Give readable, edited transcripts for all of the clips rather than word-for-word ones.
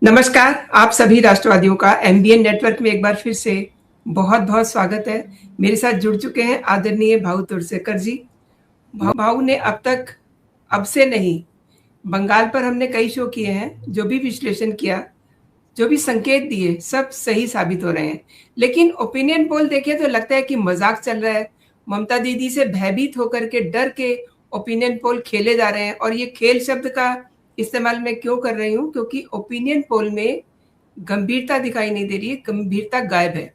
नमस्कार, आप सभी राष्ट्रवादियों का एमबीएन नेटवर्क में एक बार फिर से बहुत-बहुत स्वागत है। मेरे साथ जुड़ चुके हैं आदरणीय भाऊ तुलसेकर जी। भाऊ ने अब तक अब से नहीं, बंगाल पर हमने कई शो किए हैं, जो भी विश्लेषण किया, जो भी संकेत दिए, सब सही साबित हो रहे हैं। लेकिन ओपिनियन पोल देखें तो लगता है कि मज़ाक चल रहा है। ममता दीदी से भयभीत होकर के, डर के ओपिनियन पोल खेले जा रहे हैं और ये खेल शब्द का इस्तेमाल मैं क्यों कर रही हूँ? क्योंकि ओपिनियन पोल में गंभीरता दिखाई नहीं दे रही है, गंभीरता गायब है।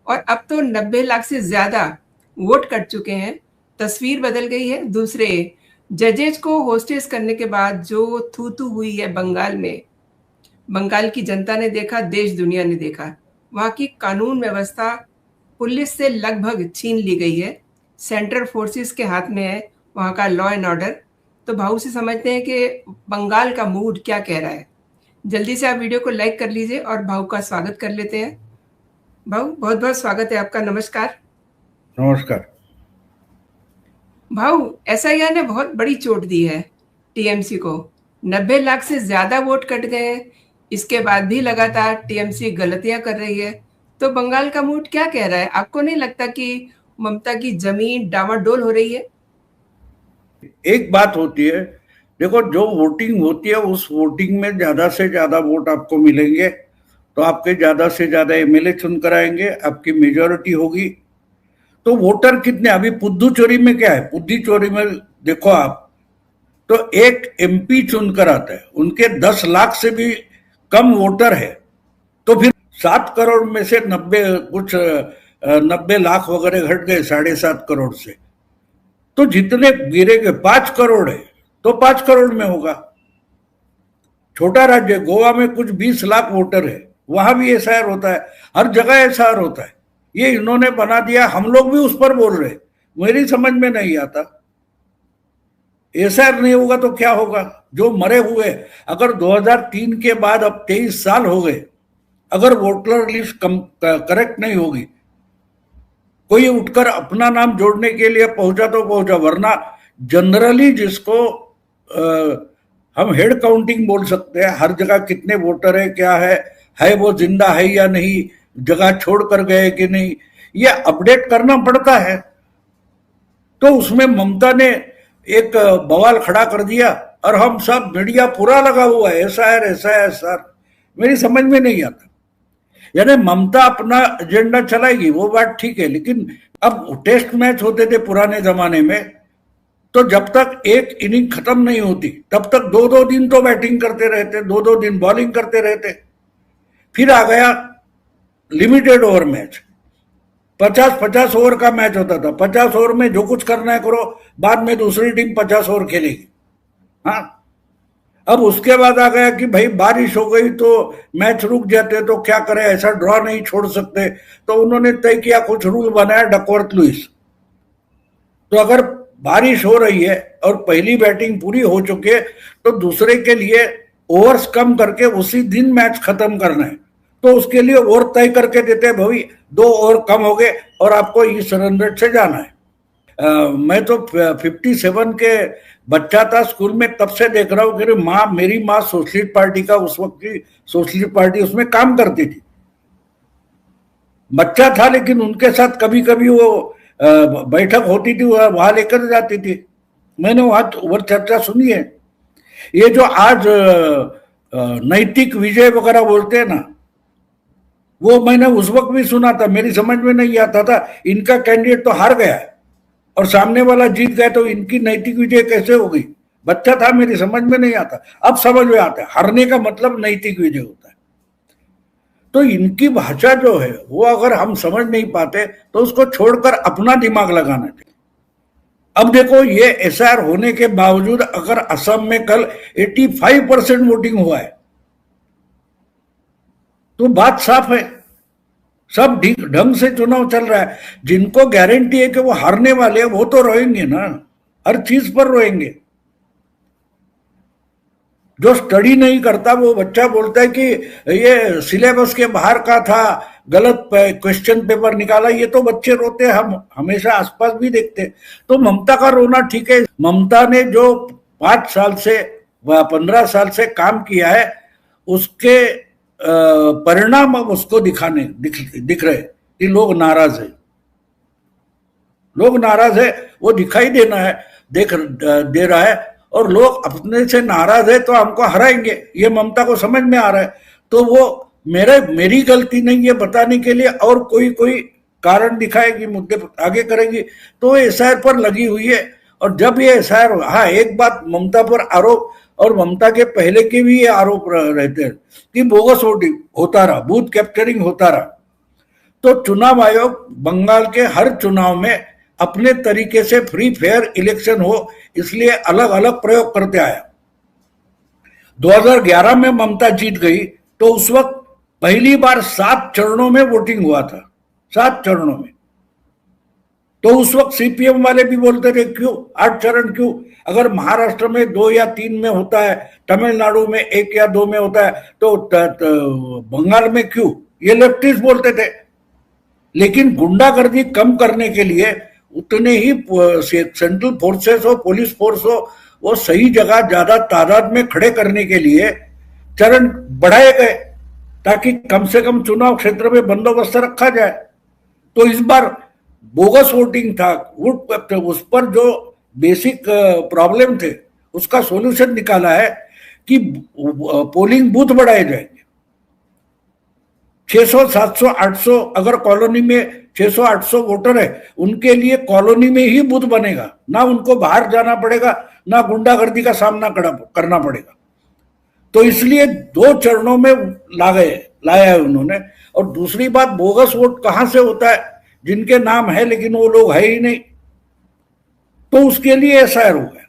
और अब तो 90 लाख से ज़्यादा वोट कट चुके हैं, तस्वीर बदल गई है। दूसरे जजेस को होस्टेस करने के बाद जो थू-थू हुई है बंगाल में, बंगाल की जनता ने देखा, देश दुनिया ने देखा। वहाँ की कानून व्यवस्था पुलिस से लगभग छीन ली गई है, सेंट्रल फोर्सेस के हाथ में है वहाँ का लॉ एंड ऑर्डर। तो भाऊ से समझते हैं कि बंगाल का मूड क्या कह रहा है। जल्दी से आप वीडियो को लाइक कर लीजिए और भाऊ का स्वागत कर लेते हैं। भाऊ, बहुत बहुत स्वागत है आपका। नमस्कार। नमस्कार। भाऊ, एसआईआर ने बहुत बड़ी चोट दी है टीएमसी को। 90 लाख से ज्यादा वोट कट गए हैं, इसके बाद भी लगातार टीएमसी गलतियां कर रही है। तो बंगाल का मूड क्या कह रहा है? आपको नहीं लगता कि ममता की जमीन डामाडोल हो रही है? एक बात होती है, देखो, जो वोटिंग होती है उस वोटिंग में ज्यादा से ज्यादा वोट आपको मिलेंगे तो आपके ज्यादा से ज्यादा एमएलए चुनकर आएंगे, आपकी मेजोरिटी होगी। तो वोटर कितने, अभी पुद्दुचेरी में क्या है, पुद्दुचेरी में देखो आप, तो एक एमपी चुनकर आता है, उनके 10 लाख से भी कम वोटर है। तो फिर 7 करोड़ में से 90 लाख वगैरह घट गए 7.5 करोड़ से। तो जितने गिरेंगे 5 करोड़ है तो 5 करोड़ में होगा। छोटा राज्य गोवा में कुछ 20 लाख वोटर है, वहां भी एसआईआर होता है, हर जगह एसआईआर होता है। ये इन्होंने बना दिया, हम लोग भी उस पर बोल रहे, मेरी समझ में नहीं आता। एसआईआर नहीं होगा तो क्या होगा? जो मरे हुए, अगर 2003 के बाद अब 23 साल हो गए, अगर वोटर लिस्ट करेक्ट नहीं होगी, कोई उठकर अपना नाम जोड़ने के लिए पहुंचा तो पहुंचा, वरना जनरली जिसको हम हेड काउंटिंग बोल सकते हैं, हर जगह कितने वोटर है, क्या है वो जिंदा है या नहीं, जगह छोड़ कर गए कि नहीं, ये अपडेट करना पड़ता है। तो उसमें ममता ने एक बवाल खड़ा कर दिया और हम सब मीडिया पूरा लगा हुआ है एसआईआर एसआईआर एसआईआर। मेरी समझ में नहीं आता। यानी ममता अपना एजेंडा चलाएगी, वो बात ठीक है, लेकिन अब टेस्ट मैच होते थे पुराने जमाने में, तो जब तक एक इनिंग खत्म नहीं होती तब तक 2-2 दिन तो बैटिंग करते रहते, 2-2 दिन बॉलिंग करते रहते। फिर आ गया लिमिटेड ओवर मैच, 50-50 ओवर का मैच होता था। 50 ओवर में जो कुछ करना है करो, बाद में दूसरी टीम 50 ओवर खेलेगी। हाँ, अब उसके बाद आ गया कि भाई बारिश हो गई तो मैच रुक जाते, तो क्या करें, ऐसा ड्रॉ नहीं छोड़ सकते, तो उन्होंने तय किया, कुछ रूल बनाया, डकवर्थ लुइस। तो अगर बारिश हो रही है और पहली बैटिंग पूरी हो चुकी है तो दूसरे के लिए ओवर्स कम करके उसी दिन मैच खत्म करना है, तो उसके लिए ओवर तय करके देते हैं, भाई 2 ओवर कम हो गए और आपको इस रन रेट से जाना है। मैं तो 57 के बच्चा था, स्कूल में, तब से देख रहा हूँ कि मेरी माँ सोशलिस्ट पार्टी का, उस वक्त की सोशलिस्ट पार्टी, उसमें काम करती थी। बच्चा था लेकिन उनके साथ कभी कभी वो बैठक होती थी, वहां लेकर जाती थी, मैंने वहां चर्चा सुनी है। ये जो आज नैतिक विजय वगैरह बोलते हैं ना, वो मैंने उस वक्त भी सुना था, मेरी समझ में नहीं आता था। इनका कैंडिडेट तो हार गया है और सामने वाला जीत गया, तो इनकी नैतिक विजय कैसे हो गई? बच्चा था, मेरी समझ में नहीं आता, अब समझ में आता है, हारने का मतलब नैतिक विजय होता है। तो इनकी भाषा जो है वो अगर हम समझ नहीं पाते तो उसको छोड़कर अपना दिमाग लगाना चाहिए। अब देखो, ये एसआईआर होने के बावजूद अगर असम में कल 85% वोटिंग हुआ है तो बात साफ है, सब ढंग से चुनाव चल रहा है। जिनको गारंटी है कि वो हारने वाले हैं वो तो रोएंगे ना, हर चीज पर रोएंगे। जो स्टडी नहीं करता वो बच्चा बोलता है कि ये सिलेबस के बाहर का था, गलत क्वेश्चन पेपर निकाला, ये तो बच्चे रोते हैं, हम हमेशा आसपास भी देखते हैं। तो ममता का रोना ठीक है। ममता ने जो 5 साल से 15 साल से काम किया है उसके परिणाम अब उसको दिख रहे कि लोग नाराज है, लोग नाराज है, वो दिखाई देना है, दे रहा है, और लोग अपने से नाराज है तो हमको हराएंगे, ये ममता को समझ में आ रहा है। तो वो मेरी गलती नहीं है बताने के लिए और कोई कारण दिखाएगी, मुद्दे आगे करेगी, तो एसआईआर पर लगी हुई है। और जब ये एसआईआर, हाँ एक बात, ममता पर आरोप और ममता के पहले के भी ये आरोप रहते हैं कि बोगस वोटिंग होता रहा, बूथ कैप्चरिंग होता रहा। तो चुनाव आयोग बंगाल के हर चुनाव में अपने तरीके से फ्री फेयर इलेक्शन हो, इसलिए अलग अलग प्रयोग करते आया। 2011 में ममता जीत गई तो उस वक्त पहली बार 7 चरणों में वोटिंग हुआ था, 7 चरणों में। तो उस वक्त सीपीएम वाले भी बोलते थे क्यों 8 चरण क्यों, अगर महाराष्ट्र में 2 या 3 में होता है, तमिलनाडु में 1 या 2 में होता है, तो बंगाल में क्यों, ये लेफ्टिस्ट बोलते थे। लेकिन गुंडागर्दी कम करने के लिए उतने ही सेंट्रल फोर्सेस हो, पुलिस फोर्स हो, वो सही जगह ज्यादा तादाद में खड़े करने के लिए चरण बढ़ाए गए ताकि कम से कम चुनाव क्षेत्र में बंदोबस्त रखा जाए। तो इस बार बोगस वोटिंग था, उस पर जो बेसिक प्रॉब्लम थे उसका सॉल्यूशन निकाला है कि पोलिंग बूथ बढ़ाए जाएंगे। 600, 700, 800, अगर कॉलोनी में 600, 800 वोटर है, उनके लिए कॉलोनी में ही बूथ बनेगा, ना उनको बाहर जाना पड़ेगा, ना गुंडागर्दी का सामना करना पड़ेगा। तो इसलिए 2 चरणों में लाया है उन्होंने। और दूसरी बात, बोगस वोट कहां से होता है, जिनके नाम है लेकिन वो लोग है ही नहीं, तो उसके लिए एसआईआर हो गया।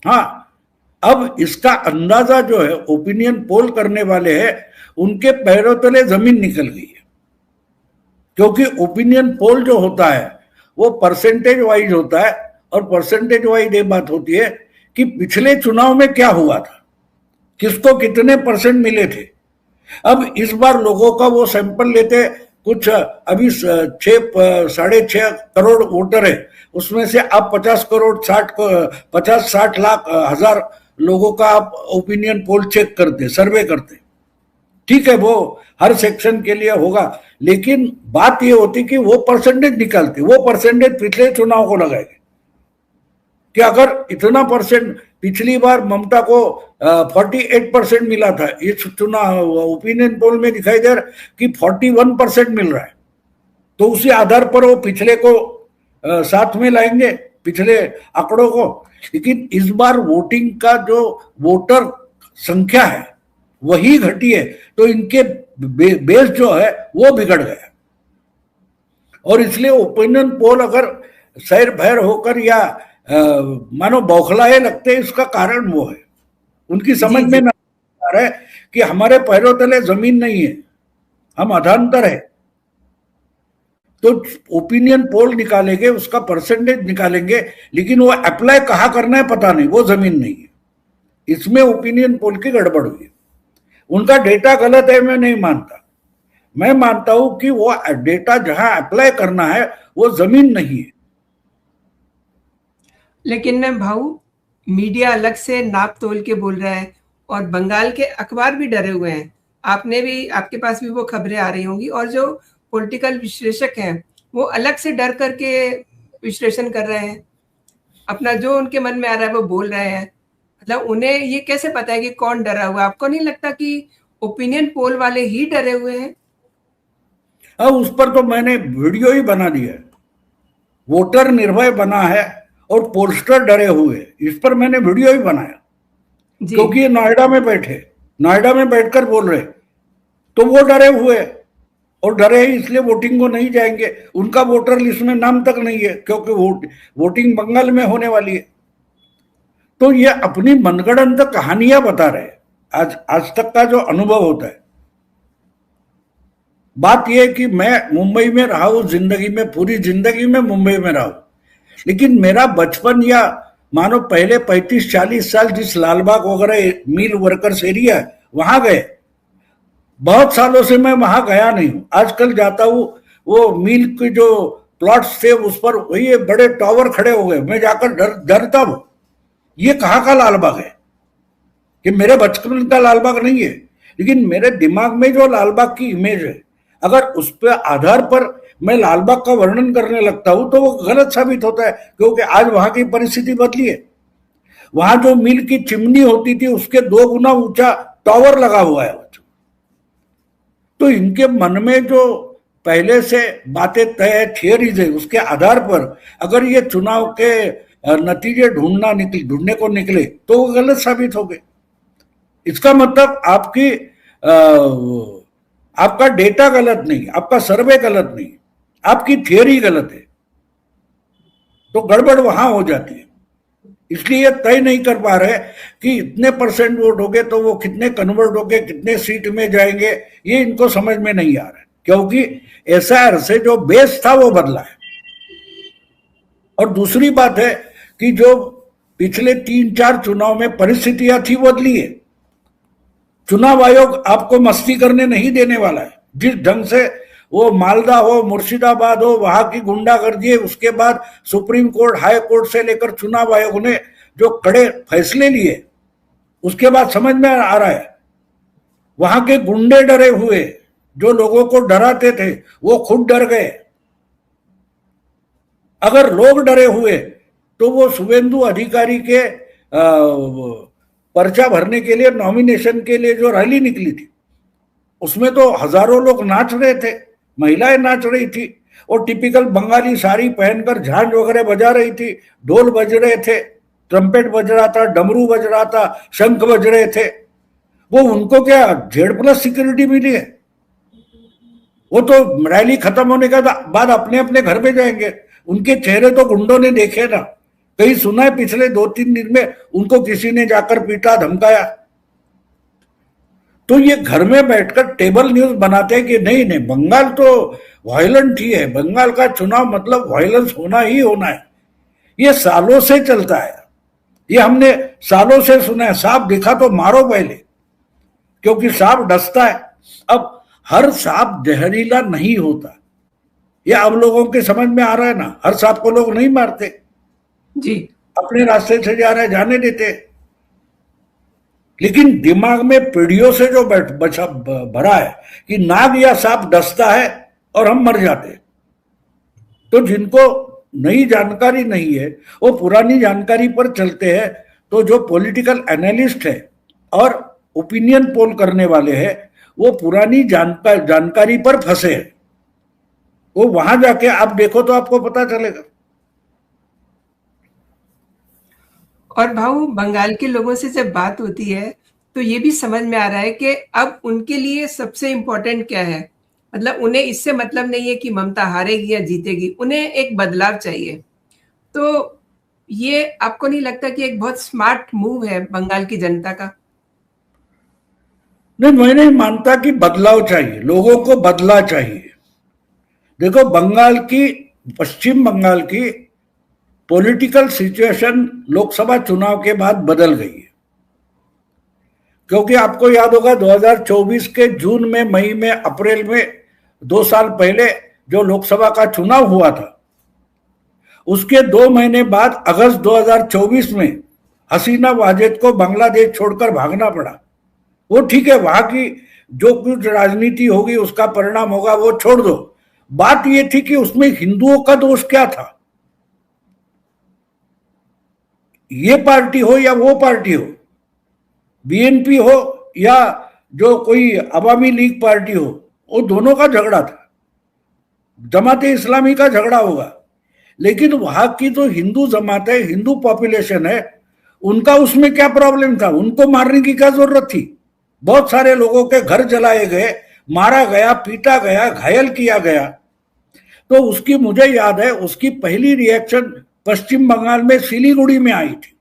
हाँ, अब इसका अंदाजा जो है ओपिनियन पोल करने वाले हैं उनके पैरों तले जमीन निकल गई है, क्योंकि ओपिनियन पोल जो होता है वो परसेंटेज वाइज होता है, और परसेंटेज वाइज ये बात होती है कि पिछले चुनाव में क्या हुआ था, किसको कितने परसेंट मिले थे। अब इस बार लोगों का वो सैंपल लेते, कुछ अभी 6.5 करोड़ वोटर है, उसमें से आप 50 करोड़ 60 लाख हजार लोगों का आप ओपिनियन पोल चेक करते, सर्वे करते। ठीक है, वो हर सेक्शन के लिए होगा, लेकिन बात ये होती कि वो परसेंटेज निकालते, वो परसेंटेज पिछले चुनाव को लगाएंगे कि अगर इतना परसेंट, पिछली बार ममता को 48% मिला था, इस चुनाव ओपिनियन पोल में दिखाई दे रहा कि 41% मिल रहा है। तो उसी आधार पर वो पिछले को साथ में लाएंगे, पिछले आंकड़ों को। लेकिन इस बार वोटिंग का जो वोटर संख्या है वही घटी है, तो इनके बेस जो है वो बिगड़ गया। और इसलिए ओपिनियन पोल अगर सैर भैर होकर या मानो बौखलाए लगते हैं, इसका कारण वो है, उनकी समझ में ना आ रहा है कि हमारे पैरों तले जमीन नहीं है, हम अधांतर है। तो ओपिनियन पोल निकालेंगे, उसका परसेंटेज निकालेंगे, लेकिन वो अप्लाई कहाँ करना है पता नहीं, वो जमीन नहीं है। इसमें ओपिनियन पोल की गड़बड़ हुई है। उनका डेटा गलत है, मैं नहीं मानता। मैं मानता हूं कि वो डेटा जहां अप्लाई करना है वो जमीन नहीं है। लेकिन भाऊ, मीडिया अलग से नाप तोल के बोल रहा है और बंगाल के अखबार भी डरे हुए हैं। आपके पास भी वो खबरें आ रही होंगी, और जो पॉलिटिकल विश्लेषक हैं वो अलग से डर करके विश्लेषण कर रहे हैं, अपना जो उनके मन में आ रहा है वो बोल रहे हैं। मतलब उन्हें ये कैसे पता है कि कौन डरा हुआ? आपको नहीं लगता कि ओपिनियन पोल वाले ही डरे हुए हैं? अब उस पर तो मैंने वीडियो ही बना दिया है, वोटर निर्भय बना है और पोस्टर डरे हुए, इस पर मैंने वीडियो ही बनाया। क्योंकि ये नोएडा में बैठकर बोल रहे, तो वो डरे हुए, और डरे ही इसलिए वोटिंग को नहीं जाएंगे। उनका वोटर लिस्ट में नाम तक नहीं है, क्योंकि वोटिंग बंगाल में होने वाली है। तो ये अपनी मनगढ़ंत कहानियां बता रहे, आज तक का जो अनुभव होता है। बात यह है कि मैं मुंबई में रहा हूं, जिंदगी में, पूरी जिंदगी में मुंबई में रहा हूं, लेकिन मेरा बचपन या मानो पहले 35-40 साल जिस लालबाग वगैरह मिल वर्कर्स एरिया वहां गए, बहुत सालों से मैं वहां गया नहीं हूं। आजकल जाता हूं, वो मिल के जो प्लॉट्स थे उस पर वही बड़े टावर खड़े हो गए, मैं जाकर डरता हूं, ये कहाँ का लालबाग है, कि मेरे बचपन का लाल बाग नहीं है, लेकिन मेरे दिमाग में जो लाल बाग की इमेज है, अगर उस पर आधार पर मैं लाल बाग का वर्णन करने लगता हूं तो वो गलत साबित होता है, क्योंकि आज वहां की परिस्थिति बदली है। वहां जो मिल की चिमनी होती थी उसके 2 गुना ऊंचा टावर लगा हुआ है। तो इनके मन में जो पहले से बातें तय थियरीज है, उसके आधार पर अगर ये चुनाव के नतीजे ढूंढने को निकले तो वो गलत साबित हो गए। इसका मतलब आपका डेटा गलत नहीं, आपका सर्वे गलत नहीं, आपकी थियरी गलत है, तो गड़बड़ वहां हो जाती है। इसलिए ये तय नहीं कर पा रहे कि इतने परसेंट वोट हो गए तो वो कितने कन्वर्ट हो गए, कितने सीट में जाएंगे, ये इनको समझ में नहीं आ रहा है, क्योंकि एसआईआर से जो बेस था वो बदला है। और दूसरी बात है कि जो पिछले 3-4 चुनाव में परिस्थितियां थी वो बदली है। चुनाव आयोग आपको मस्ती करने नहीं देने वाला है। जिस ढंग से वो मालदा हो, मुर्शिदाबाद हो, वहां की गुंडागर्दी है, उसके बाद सुप्रीम कोर्ट, हाई कोर्ट से लेकर चुनाव आयोग ने जो कड़े फैसले लिए, उसके बाद समझ में आ रहा है वहां के गुंडे डरे हुए, जो लोगों को डराते थे वो खुद डर गए। अगर लोग डरे हुए तो वो शुभेंदु अधिकारी के पर्चा भरने के लिए, नॉमिनेशन के लिए जो रैली निकली थी, उसमें तो हजारों लोग नाच रहे थे, महिलाएं नाच रही थी, और टिपिकल बंगाली साड़ी पहनकर झांझ वगैरह बजा रही थी, ढोल बज रहे थे, ट्रम्पेट बज रहा था, डमरू बज रहा था, शंख बज रहे थे। वो उनको क्या Z+ सिक्योरिटी मिली है? वो तो रैली खत्म होने के बाद अपने अपने घर में जाएंगे। उनके चेहरे तो गुंडों ने देखे ना। कहीं सुना है पिछले 2-3 दिन में उनको किसी ने जाकर पीटा, धमकाया? तो ये घर में बैठकर टेबल न्यूज बनाते हैं कि नहीं नहीं, बंगाल तो वायलेंट ही है, बंगाल का चुनाव मतलब वायलेंस होना ही होना है। ये सालों से चलता है, ये हमने सालों से सुना है, सांप दिखा तो मारो पहले, क्योंकि सांप डसता है। अब हर सांप जहरीला नहीं होता, ये अब लोगों के समझ में आ रहा है ना। हर सांप को लोग नहीं मारते जी, अपने रास्ते से जा रहा है जाने देते, लेकिन दिमाग में पीढ़ियों से जो बचा भरा है कि नाग या सांप डसता है और हम मर जाते। तो जिनको नई जानकारी नहीं है वो पुरानी जानकारी पर चलते हैं। तो जो पॉलिटिकल एनालिस्ट है और ओपिनियन पोल करने वाले हैं वो पुरानी जानकारी पर फंसे हैं। वो वहां जाके आप देखो तो आपको पता चलेगा। और भाऊ, बंगाल के लोगों से जब बात होती है तो ये भी समझ में आ रहा है कि अब उनके लिए सबसे इम्पोर्टेंट क्या है। मतलब उन्हें इससे मतलब नहीं है कि ममता हारेगी या जीतेगी, उन्हें एक बदलाव चाहिए। तो ये आपको नहीं लगता कि एक बहुत स्मार्ट मूव है बंगाल की जनता का? नहीं, मैं नहीं मानता कि बदलाव चाहिए, लोगों को बदला चाहिए। देखो, पश्चिम बंगाल की पॉलिटिकल सिचुएशन लोकसभा चुनाव के बाद बदल गई है। क्योंकि आपको याद होगा 2024 के जून में, मई में, अप्रैल में, 2 साल पहले जो लोकसभा का चुनाव हुआ था, उसके 2 महीने बाद अगस्त 2024 में हसीना वाजेद को बांग्लादेश छोड़कर भागना पड़ा। वो ठीक है, वहां की जो कुछ राजनीति होगी उसका परिणाम होगा, वो छोड़ दो। बात ये थी कि उसमें हिंदुओं का दोष क्या था। ये पार्टी हो या वो पार्टी हो, BNP हो या जो कोई अवामी लीग पार्टी हो, वो दोनों का झगड़ा था, जमाते इस्लामी का झगड़ा होगा। लेकिन वहां की जो हिंदू जमात है, हिंदू पॉपुलेशन है, उनका उसमें क्या प्रॉब्लम था? उनको मारने की क्या जरूरत थी? बहुत सारे लोगों के घर जलाए गए, मारा गया, पीटा गया, घायल किया गया। तो उसकी मुझे याद है, उसकी पहली रिएक्शन पश्चिम बंगाल में सिलीगुड़ी में आई थी।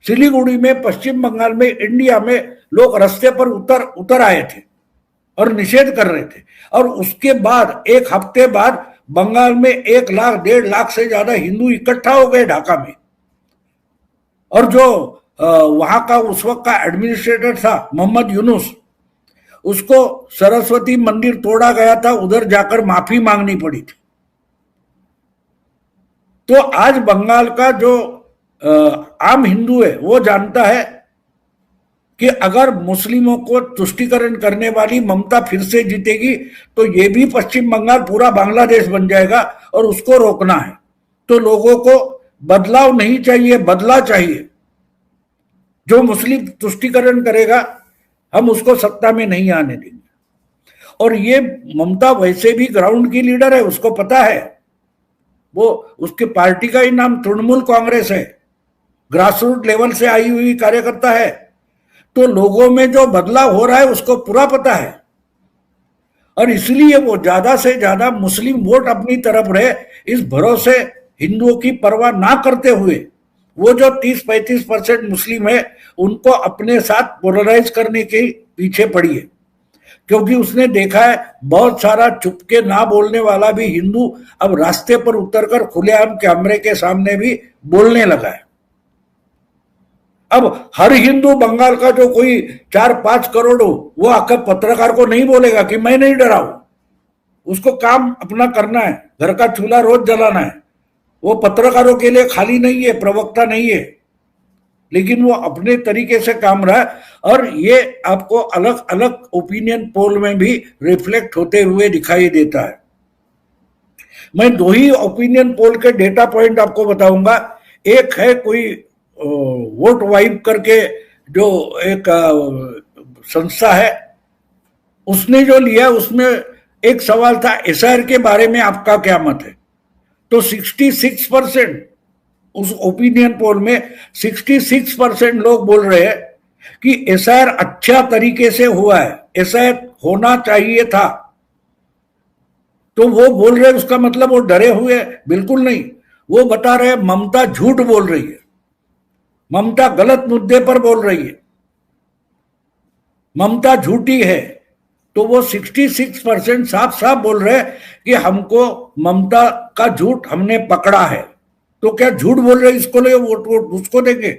सिलीगुड़ी में, पश्चिम बंगाल में, इंडिया में लोग रास्ते पर उतर आए थे और निषेध कर रहे थे। और उसके बाद 1 हफ्ते बाद बंगाल में 1 लाख 1.5 लाख से ज्यादा हिंदू इकट्ठा हो गए ढाका में। और जो वहां का उस वक्त का एडमिनिस्ट्रेटर था मोहम्मद यूनुस, उसको सरस्वती मंदिर तोड़ा गया था, उधर जाकर माफी मांगनी पड़ी थी। तो आज बंगाल का जो आम हिंदू है वो जानता है कि अगर मुस्लिमों को तुष्टीकरण करने वाली ममता फिर से जीतेगी तो ये भी पश्चिम बंगाल पूरा बांग्लादेश बन जाएगा और उसको रोकना है। तो लोगों को बदलाव नहीं चाहिए, बदला चाहिए। जो मुस्लिम तुष्टीकरण करेगा हम उसको सत्ता में नहीं आने देंगे। और ये ममता वैसे भी ग्राउंड की लीडर है, उसको पता है, वो उसके पार्टी का ही नाम तृणमूल कांग्रेस है, ग्रासरूट लेवल से आई हुई कार्यकर्ता है। तो लोगों में जो बदलाव हो रहा है उसको पूरा पता है और इसलिए वो ज्यादा से ज्यादा मुस्लिम वोट अपनी तरफ रहे इस भरोसे हिंदुओं की परवाह ना करते हुए वो जो 30-35% मुस्लिम है उनको अपने साथ पोलराइज करने के पीछे पड़ी है। क्योंकि उसने देखा है बहुत सारा चुपके ना बोलने वाला भी हिंदू अब रास्ते पर उतरकर खुलेआम कैमरे के सामने भी बोलने लगा है। अब हर हिंदू बंगाल का जो कोई 4-5 करोड़ हो वो आकर पत्रकार को नहीं बोलेगा कि मैं नहीं डरा हूं। उसको काम अपना करना है, घर का चूल्हा रोज जलाना है। वो पत्रकारों के लिए खाली नहीं है, प्रवक्ता नहीं है, लेकिन वो अपने तरीके से काम रहा है और ये आपको अलग अलग ओपिनियन पोल में भी रिफ्लेक्ट होते हुए दिखाई देता है। मैं 2 ही ओपिनियन पोल के डेटा पॉइंट आपको बताऊंगा। एक है कोई वोट वाइब करके जो एक संस्था है, उसने जो लिया उसमें एक सवाल था एसआईआर के बारे में आपका क्या मत है। तो 66% उस ओपिनियन पोल में 66% लोग बोल रहे हैं कि एसआईआर अच्छा तरीके से हुआ है, एसआईआर होना चाहिए था। तो वो बोल रहे उसका मतलब वो डरे हुए? बिल्कुल नहीं। वो बता रहे ममता झूठ बोल रही है, ममता गलत मुद्दे पर बोल रही है, ममता झूठी है। तो वो 66% साफ साफ बोल रहे हैं कि हमको ममता का झूठ हमने पकड़ा है। तो क्या झूठ बोल रहे इसको ले वोट उसको देंगे?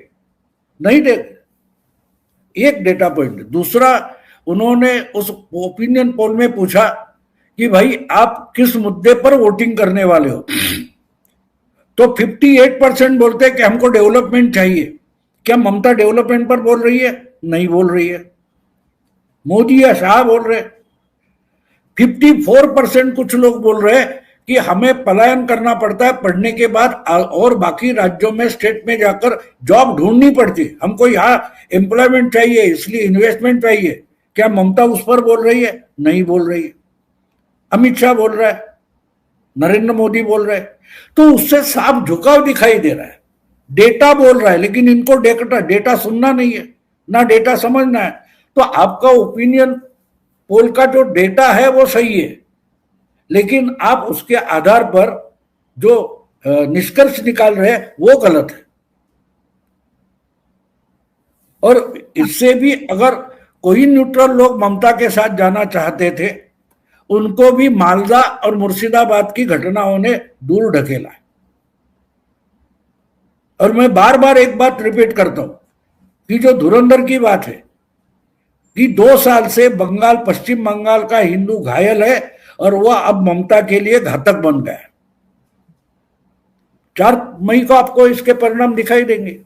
नहीं देंगे। एक डेटा पॉइंट। दूसरा, उन्होंने उस ओपिनियन पोल में पूछा कि भाई आप किस मुद्दे पर वोटिंग करने वाले हो। तो 58% बोलते हैं कि हमको डेवलपमेंट चाहिए। क्या ममता डेवलपमेंट पर बोल रही है? नहीं बोल रही है। मोदी या शाह बोल रहे। 54% कुछ लोग बोल रहे हैं कि हमें पलायन करना पड़ता है पढ़ने के बाद और बाकी राज्यों में स्टेट में जाकर जॉब ढूंढनी पड़ती है, हमको यहाँ एम्प्लॉयमेंट चाहिए इसलिए इन्वेस्टमेंट चाहिए। क्या ममता उस पर बोल रही है? नहीं बोल रही है। अमित शाह बोल रहा है, नरेंद्र मोदी बोल रहे हैं। तो उससे साफ झुकाव दिखाई दे रहा है। डेटा बोल रहा है लेकिन इनको डेटा सुनना नहीं है, ना डेटा समझना है। तो आपका ओपिनियन पोल का जो डेटा है वो सही है, लेकिन आप उसके आधार पर जो निष्कर्ष निकाल रहे हैं वो गलत है। और इससे भी अगर कोई न्यूट्रल लोग ममता के साथ जाना चाहते थे उनको भी मालदा और मुर्शिदाबाद की घटनाओं ने दूर ढकेला है। और मैं बार बार एक बात रिपीट करता हूं कि जो धुरंधर की बात है कि 2 साल से बंगाल, पश्चिम बंगाल का हिंदू घायल है और वह अब ममता के लिए घातक बन गया है। 4 मई को आपको इसके परिणाम दिखाई देंगे।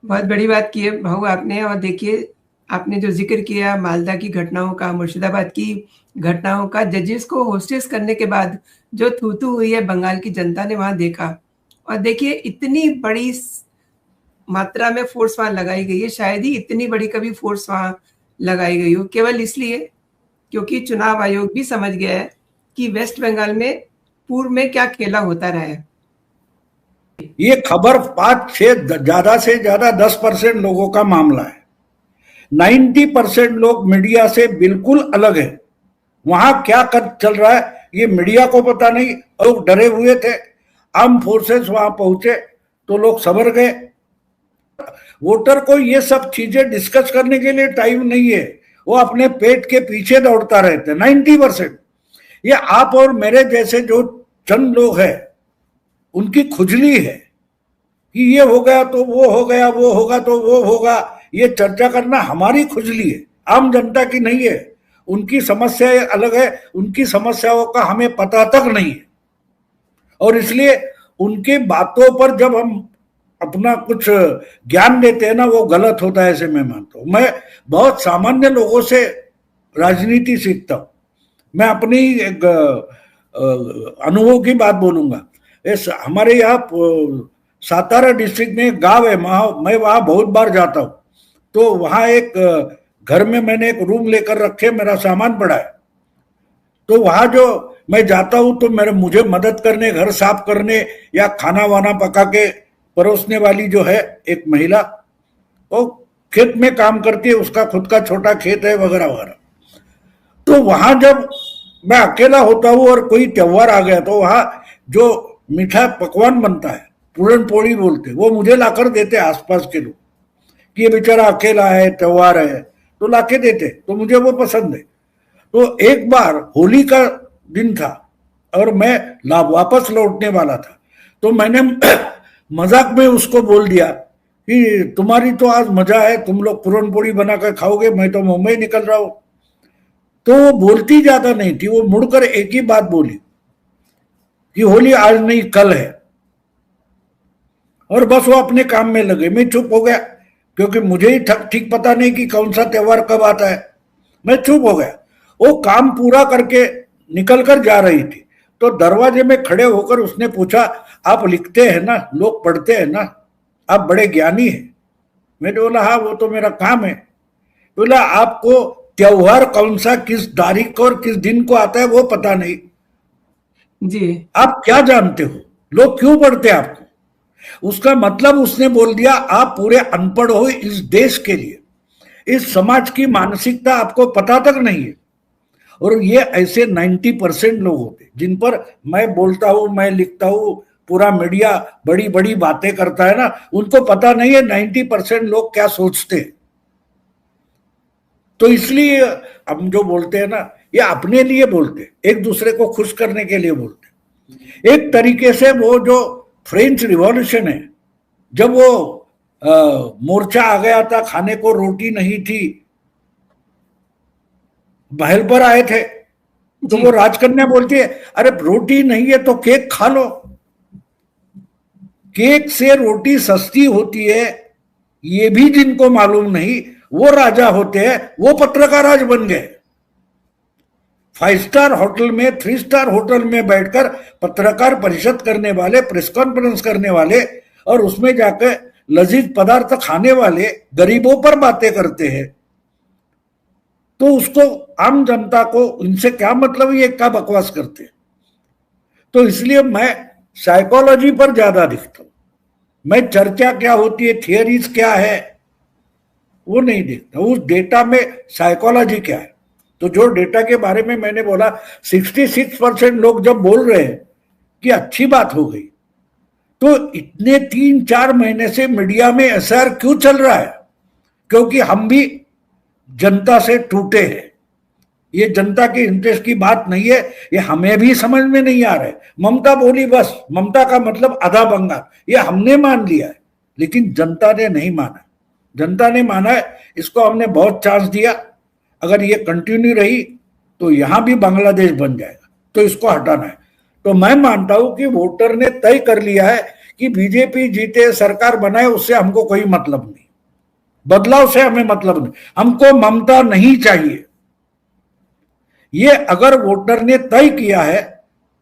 बहुत बड़ी बात की है भाऊ आपने। और देखिए, आपने जो जिक्र किया मालदा की घटनाओं का, मुर्शिदाबाद की घटनाओं का, जजेस को होस्टेस करने के बाद जो थू-थू हुई है बंगाल की जनता ने वहां देखा। और देखिए, इतनी बड़ी मात्रा में फोर्स वहां लगाई गई है, शायद ही इतनी बड़ी कभी फोर्स वहां लगाई गई हो, केवल इसलिए क्योंकि चुनाव आयोग भी समझ गया है कि वेस्ट बंगाल में पूर्व में क्या खेला होता रहा है। ये खबर 5-6 ज्यादा से ज्यादा 10% लोगों का मामला है। 90% लोग मीडिया से बिल्कुल अलग है। वहां क्या चल रहा है ये मीडिया को पता नहीं। लोग डरे हुए थे। आर्म फोर्सेस वहां पहुंचे तो लोग सबर गए। वोटर को ये सब चीजें डिस्कस करने के लिए टाइम नहीं है, वो अपने पेट के पीछे दौड़ता रहते हैं 90%। ये आप और मेरे जैसे जो चंद लोग हैं उनकी खुजली है कि ये हो गया तो वो हो गया, वो होगा तो वो होगा। ये चर्चा करना हमारी खुजली है, आम जनता की नहीं है। उनकी समस्याएं अलग है, उनकी समस्याओं का हमें पता तक नहीं है। और इसलिए उनकी बातों पर जब हम अपना कुछ ज्ञान देते हैं ना, वो गलत होता है, ऐसे मैं मानता हूँ। मैं बहुत सामान्य लोगों से राजनीति सीखता हूँ। मैं अपनी एक अनुभव की बात बोलूंगा। हमारे यहाँ सातारा डिस्ट्रिक्ट में एक गांव है, मैं वहां बहुत बार जाता हूँ। तो वहां एक घर में मैंने एक रूम लेकर रखे, मेरा सामान पड़ा है। तो वहां जो मैं जाता हूं तो मुझे मदद करने, घर साफ करने या खाना वाना पका के परोसने वाली जो है एक महिला, वो खेत में काम करती है, उसका खुद का छोटा खेत है वगैरह वगैरह। तो वहां जब मैं अकेला होता हूँ और कोई त्योहार आ गया तो वहां जो मीठा पकवान बनता है, पूरन पोड़ी बोलते, वो मुझे लाकर देते आसपास के लोग, कि ये बेचारा अकेला है, त्योहार है, तो लाके देते, तो मुझे वो पसंद है। तो एक बार होली का दिन था और मैं वापस लौटने वाला था, तो मैंने मजाक में उसको बोल दिया कि तुम्हारी तो आज मजा है, तुम लोग पूरन पोड़ी बनाकर खाओगे, मैं तो मुंबई निकल रहा हूं। तो वो बोलती ज्यादा नहीं थी, वो मुड़कर एक ही बात बोली कि होली आज नहीं कल है, और बस वो अपने काम में लगे। मैं चुप हो गया, क्योंकि मुझे ही ठीक पता नहीं कि कौन सा त्योहार कब आता है। मैं चुप हो गया। वो काम पूरा करके निकल कर जा रही थी, तो दरवाजे में खड़े होकर उसने पूछा, आप लिखते हैं ना, लोग पढ़ते हैं ना, आप बड़े ज्ञानी हैं। मैंने बोला हाँ, वो तो मेरा काम है। बोला आपको त्योहार कौन सा, किस तारीख और किस दिन को आता है वो पता नहीं, जी आप क्या जानते हो, लोग क्यों पढ़ते हैं आपको? उसका मतलब उसने बोल दिया, आप पूरे अनपढ़ हो इस देश के लिए, इस समाज की मानसिकता आपको पता तक नहीं है। और ये ऐसे 90% लोग होते जिन पर मैं बोलता हूं, मैं लिखता हूं, पूरा मीडिया बड़ी बड़ी बातें करता है ना, उनको पता नहीं है 90% लोग क्या सोचते हैं। तो इसलिए हम जो बोलते हैं ना, ये अपने लिए बोलते, एक दूसरे को खुश करने के लिए बोलते। एक तरीके से वो जो फ्रेंच रिवॉल्यूशन है, जब वो मोर्चा आ गया था, खाने को रोटी नहीं थी, महल पर आए थे, तो वो राजकन्या बोलती है, अरे रोटी नहीं है तो केक खा लो। केक से रोटी सस्ती होती है, ये भी जिनको मालूम नहीं, वो राजा होते हैं, वो पत्रकार आज बन गए। 5 स्टार होटल में, 3 स्टार होटल में बैठकर पत्रकार परिषद करने वाले, प्रेस कॉन्फ्रेंस करने वाले, और उसमें जाकर लजीज पदार्थ खाने वाले गरीबों पर बातें करते हैं। तो उसको आम जनता को इनसे क्या मतलब, ये क्या बकवास करते हैं। तो इसलिए मैं साइकोलॉजी पर ज्यादा दिखता हूं। मैं चर्चा क्या होती है, थियरीज क्या है, वो नहीं देखता। उस डेटा में साइकोलॉजी क्या है। तो जो डेटा के बारे में मैंने बोला, 66% लोग जब बोल रहे हैं कि अच्छी बात हो गई, तो इतने 3-4 महीने से मीडिया में एसआर क्यों चल रहा है? क्योंकि हम भी जनता से टूटे हैं। ये जनता के इंटरेस्ट की बात नहीं है, ये हमें भी समझ में नहीं आ रहा है। ममता बोली, बस ममता का मतलब आधा बंगाल, ये हमने मान लिया है, लेकिन जनता ने नहीं माना। जनता ने माना है, इसको हमने बहुत चांस दिया, अगर ये कंटिन्यू रही तो यहां भी बांग्लादेश बन जाएगा, तो इसको हटाना है। तो मैं मानता हूं कि वोटर ने तय कर लिया है कि बीजेपी जीते, सरकार बनाए, उससे हमको कोई मतलब नहीं, बदलाव से हमें मतलब नहीं, हमको ममता नहीं चाहिए। ये अगर वोटर ने तय किया है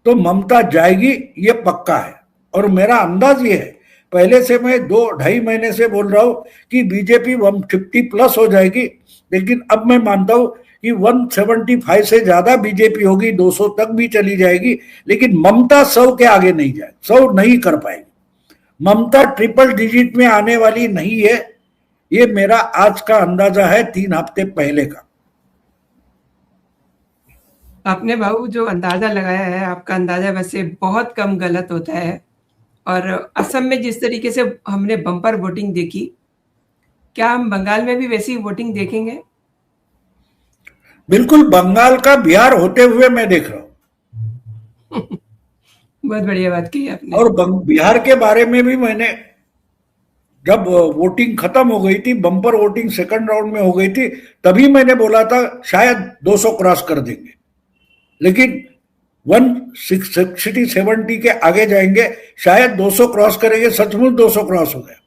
तो ममता जाएगी, ये पक्का है। और मेरा अंदाज ये है, पहले से मैं 2-2.5 महीने से बोल रहा हूं कि बीजेपी 150 प्लस हो जाएगी, लेकिन अब मैं मानता हूं कि 175 से ज्यादा बीजेपी होगी, 200 तक भी चली जाएगी, लेकिन ममता 100 के आगे नहीं जाए, 100 नहीं कर पाएगी। ममता ट्रिपल डिजिट में आने वाली नहीं है, ये मेरा आज का अंदाजा है, 3 हफ्ते पहले का। आपने भाऊ जो अंदाजा लगाया है, आपका अंदाजा वैसे बहुत कम गलत होता है। और असम में जिस तरीके से हमने बम्पर वोटिंग देखी, क्या हम बंगाल में भी वैसी वोटिंग देखेंगे? बिल्कुल, बंगाल का बिहार होते हुए मैं देख रहा हूं। बहुत बढ़िया बात की आपने। और बिहार के बारे में भी मैंने, जब वोटिंग खत्म हो गई थी, बम्पर वोटिंग सेकंड राउंड में हो गई थी, तभी मैंने बोला था शायद 200 क्रॉस कर देंगे, लेकिन 160 70 के आगे जाएंगे, शायद 200 क्रॉस करेंगे, सचमुच 200 क्रॉस हो गया।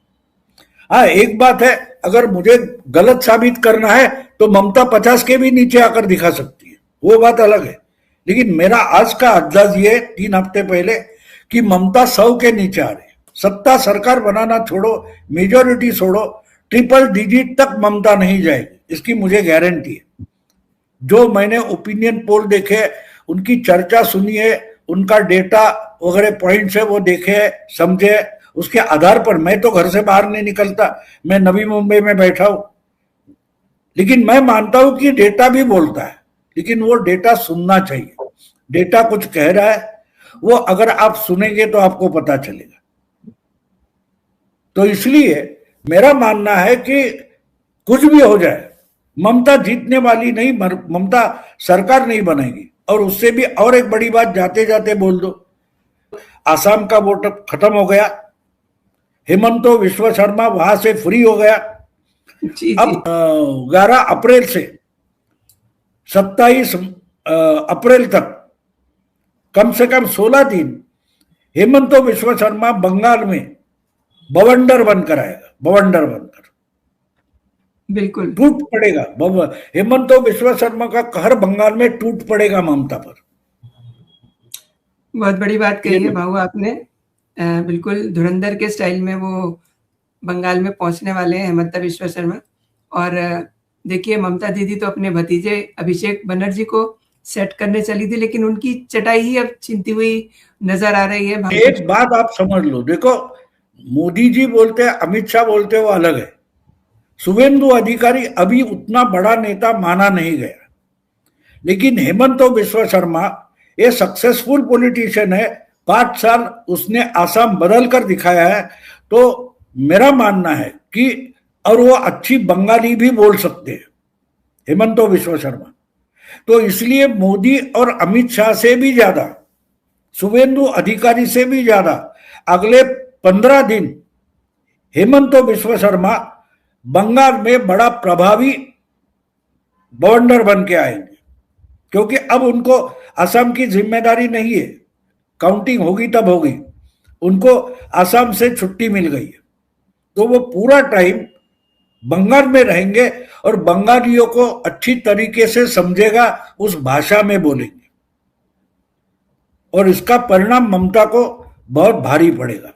हाँ, एक बात है, अगर मुझे गलत साबित करना है तो ममता 50 के भी नीचे आकर दिखा सकती है, वो बात अलग है। लेकिन मेरा आज का अंदाज ये 3 हफ्ते पहले कि ममता 100 के नीचे आ रही है। सत्ता सरकार बनाना छोड़ो, मेजोरिटी छोड़ो, ट्रिपल डिजिट तक ममता नहीं जाएगी, इसकी मुझे गारंटी है। जो मैंने ओपिनियन पोल देखे, उनकी चर्चा सुनिए, उनका डेटा वगैरह पॉइंट्स है वो देखे समझे, उसके आधार पर, मैं तो घर से बाहर नहीं निकलता, मैं नवी मुंबई में बैठा हूं, लेकिन मैं मानता हूं कि डेटा भी बोलता है, लेकिन वो डेटा सुनना चाहिए। डेटा कुछ कह रहा है, वो अगर आप सुनेंगे तो आपको पता चलेगा। तो इसलिए मेरा मानना है कि कुछ भी हो जाए, ममता जीतने वाली नहीं, ममता सरकार नहीं बनेगी। और उससे भी और एक बड़ी बात जाते जाते बोल दो, आसाम का वोट खत्म हो गया, हेमंतो विश्व शर्मा वहां से फ्री हो गया। जी अब जी 11 अप्रैल से 27 अप्रैल तक कम से कम 16 दिन हेमंतो विश्व शर्मा बंगाल में बवंडर बनकर आएगा, बवंडर बनकर बिल्कुल, टूट पड़ेगा। हेमंतो विश्व शर्मा का कहर बंगाल में टूट पड़ेगा ममता पर। बहुत बड़ी बात ये कही है भाऊ आपने। बिल्कुल धुरंधर के स्टाइल में वो बंगाल में पहुंचने वाले हैं हेमंता विश्व शर्मा। और देखिए ममता दीदी तो अपने भतीजे अभिषेक बनर्जी को सेट करने चली थी, लेकिन उनकी चटाई ही अब छिनती हुई नजर आ रही है। एक बात आप समझ लो, देखो मोदी जी बोलते हैं, अमित शाह बोलते हैं, वो अलग है। शुभेंदु अधिकारी अभी उतना बड़ा नेता माना नहीं गया, लेकिन हेमंतो विश्व शर्मा ये सक्सेसफुल पॉलिटिशियन है। 5 साल उसने आसाम बदल कर दिखाया है। तो मेरा मानना है कि, और वो अच्छी बंगाली भी बोल सकते हैं हेमंतो विश्व शर्मा। तो इसलिए मोदी और अमित शाह से भी ज्यादा, शुभेंदु अधिकारी से भी ज्यादा अगले 15 दिन हेमंतो विश्व शर्मा बंगाल में बड़ा प्रभावी बवंडर बन के आएंगे, क्योंकि अब उनको असम की जिम्मेदारी नहीं है। काउंटिंग होगी तब होगी, उनको असम से छुट्टी मिल गई है, तो वो पूरा टाइम बंगाल में रहेंगे और बंगालियों को अच्छी तरीके से समझेगा, उस भाषा में बोलेंगे, और इसका परिणाम ममता को बहुत भारी पड़ेगा।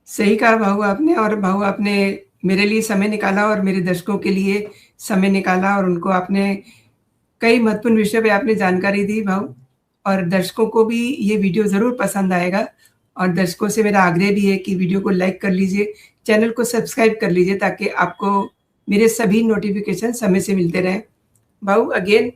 सही कहा भाऊ आपने। और भाऊ आपने मेरे लिए समय निकाला और मेरे दर्शकों के लिए समय निकाला, और उनको आपने कई महत्वपूर्ण विषय पे आपने जानकारी दी भाऊ। और दर्शकों को भी ये वीडियो ज़रूर पसंद आएगा, और दर्शकों से मेरा आग्रह भी है कि वीडियो को लाइक कर लीजिए, चैनल को सब्सक्राइब कर लीजिए, ताकि आपको मेरे सभी नोटिफिकेशन समय से मिलते रहें। भाऊ अगेन